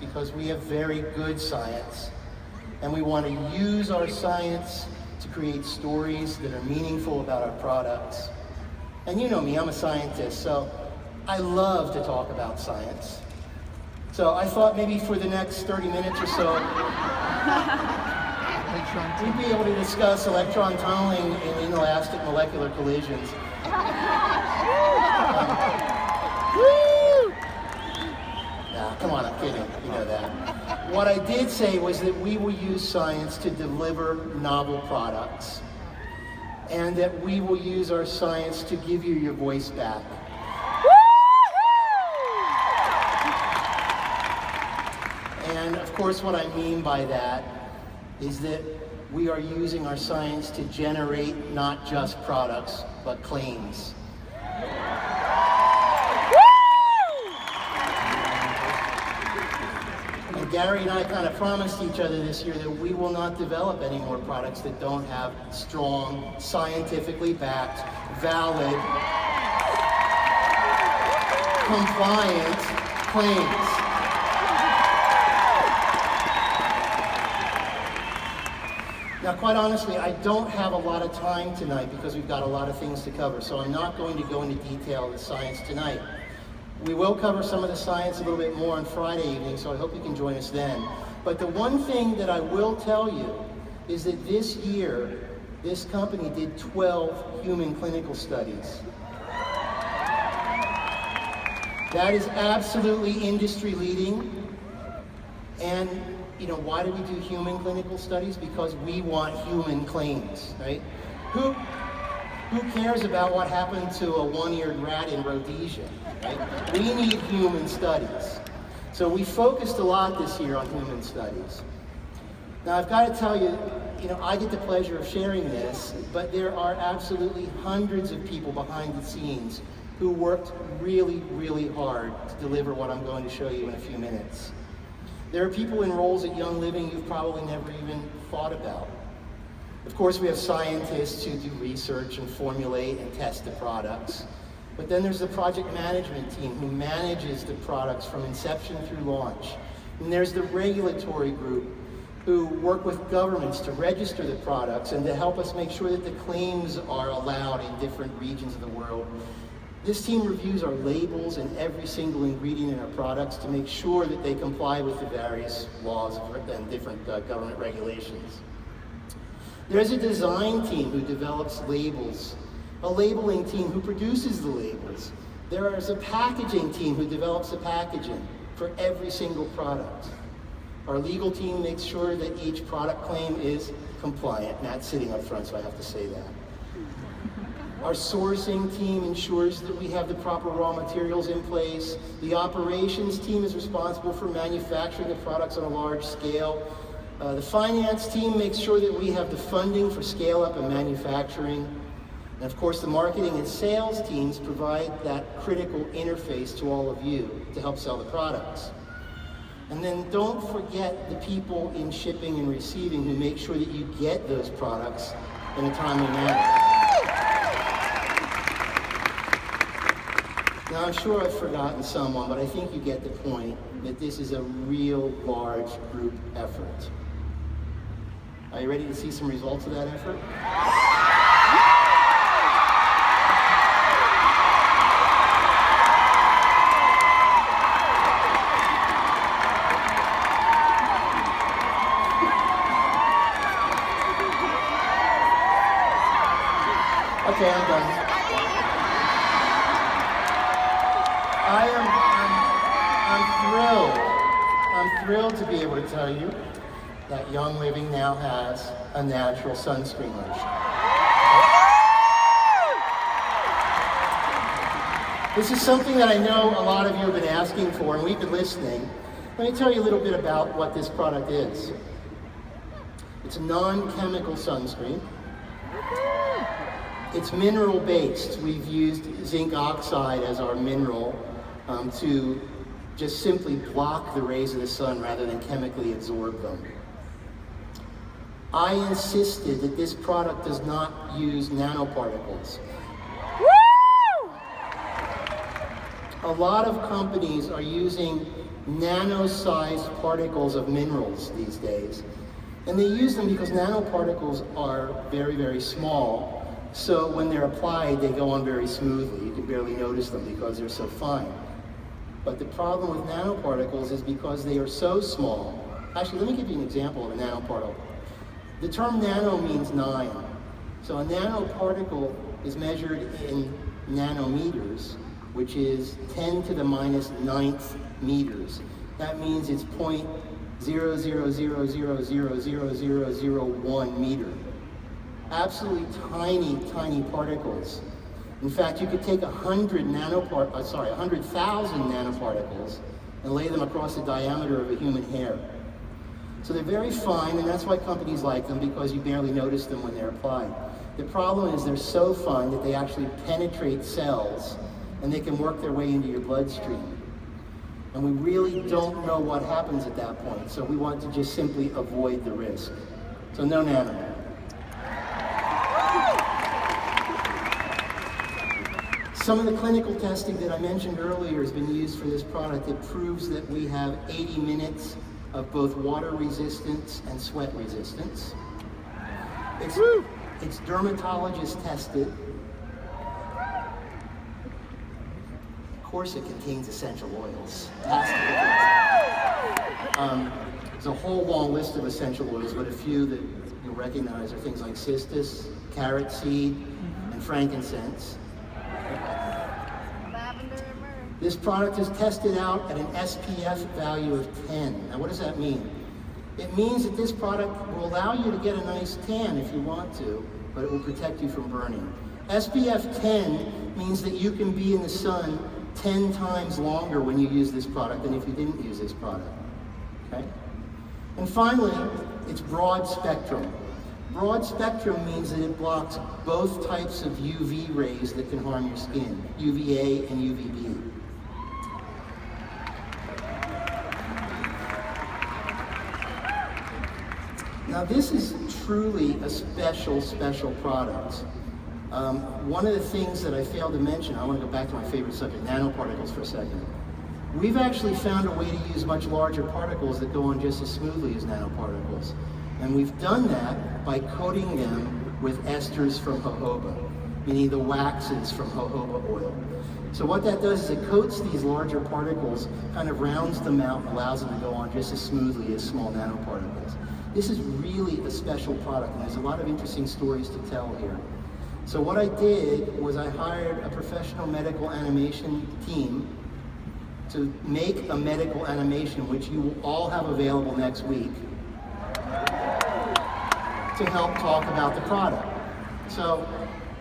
because we have very good science, and we want to use our science to create stories that are meaningful about our products. And you know me, I'm a scientist, so I love to talk about science. So I thought maybe for the next 30 minutes or so, we'd be able to discuss electron tunneling in inelastic molecular collisions. Nah, come on, I'm kidding, you know that. What I did say was that we will use science to deliver novel products, and that we will use our science to give you your voice back. And of course, what I mean by that is that we are using our science to generate not just products, but claims. And Gary and I kind of promised each other this year that we will not develop any more products that don't have strong, scientifically backed, valid, compliant claims. Now, quite honestly, I don't have a lot of time tonight because we've got a lot of things to cover, so I'm not going to go into detail of the science tonight. We will cover some of the science a little bit more on Friday evening, so I hope you can join us then. But the one thing that I will tell you is that this year, this company did 12 human clinical studies. That is absolutely industry leading. And you know, why do we do human clinical studies? Because we want human claims, right? Who cares about what happened to a one-eared rat in Rhodesia, right? We need human studies. So we focused a lot this year on human studies. Now I've got to tell you, I get the pleasure of sharing this, but there are absolutely hundreds of people behind the scenes who worked really, really hard to deliver what I'm going to show you in a few minutes. There are people in roles at Young Living you've probably never even thought about. Of course, we have scientists who do research and formulate and test the products. But then there's the project management team who manages the products from inception through launch. And there's the regulatory group who work with governments to register the products and to help us make sure that the claims are allowed in different regions of the world. This team reviews our labels and every single ingredient in our products to make sure that they comply with the various laws and different government regulations. There's a design team who develops labels, a labeling team who produces the labels. There is a packaging team who develops the packaging for every single product. Our legal team makes sure that each product claim is compliant. Matt's sitting up front, so I have to say that. Our sourcing team ensures that we have the proper raw materials in place. The operations team is responsible for manufacturing the products on a large scale. The finance team makes sure that we have the funding for scale-up and manufacturing. And of course, the marketing and sales teams provide that critical interface to all of you to help sell the products. And then don't forget the people in shipping and receiving who make sure that you get those products in a timely manner. Now, I'm sure I've forgotten someone, but I think you get the point that this is a real large group effort. Are you ready to see some results of that effort? Okay, I'm done. I'm thrilled to be able to tell you that Young Living now has a natural sunscreen lotion. This is something that I know a lot of you have been asking for, and we've been listening. Let me tell you a little bit about what this product is. It's a non-chemical sunscreen. It's mineral-based. We've used zinc oxide as our mineral to just simply block the rays of the sun rather than chemically absorb them. I insisted that this product does not use nanoparticles. Woo! A lot of companies are using nano-sized particles of minerals these days. And they use them because nanoparticles are very, very small. So when they're applied, they go on very smoothly. You can barely notice them because they're so fine. But the problem with nanoparticles is because they are so small. Actually, let me give you an example of a nanoparticle. The term nano means 9. So a nanoparticle is measured in nanometers, which is 10 to the minus 9th meters. That means it's 0.000000001 meter. Absolutely tiny, tiny particles. In fact, you could take 100,000 nanoparticles and lay them across the diameter of a human hair. So they're very fine, and that's why companies like them, because you barely notice them when they're applied. The problem is they're so fine that they actually penetrate cells, and they can work their way into your bloodstream. And we really don't know what happens at that point, so we want to just simply avoid the risk. So no nano. Some of the clinical testing that I mentioned earlier has been used for this product. It proves that we have 80 minutes of both water resistance and sweat resistance. It's dermatologist tested. Of course it contains essential oils. There's a whole long list of essential oils, but a few that you'll recognize are things like cistus, carrot seed, and frankincense. This product is tested out at an SPF value of 10. Now what does that mean? It means that this product will allow you to get a nice tan if you want to, but it will protect you from burning. SPF 10 means that you can be in the sun 10 times longer when you use this product than if you didn't use this product. Okay? And finally, it's broad spectrum. Broad spectrum means that it blocks both types of UV rays that can harm your skin, UVA and UVB. Now this is truly a special, special product. One of the things that I failed to mention, I want to go back to my favorite subject, nanoparticles for a second. We've actually found a way to use much larger particles that go on just as smoothly as nanoparticles. And we've done that by coating them with esters from jojoba, meaning the waxes from jojoba oil. So what that does is it coats these larger particles, kind of rounds them out and allows them to go on just as smoothly as small nanoparticles. This is really a special product, and there's a lot of interesting stories to tell here. So what I did was I hired a professional medical animation team to make a medical animation, which you will all have available next week, to help talk about the product. So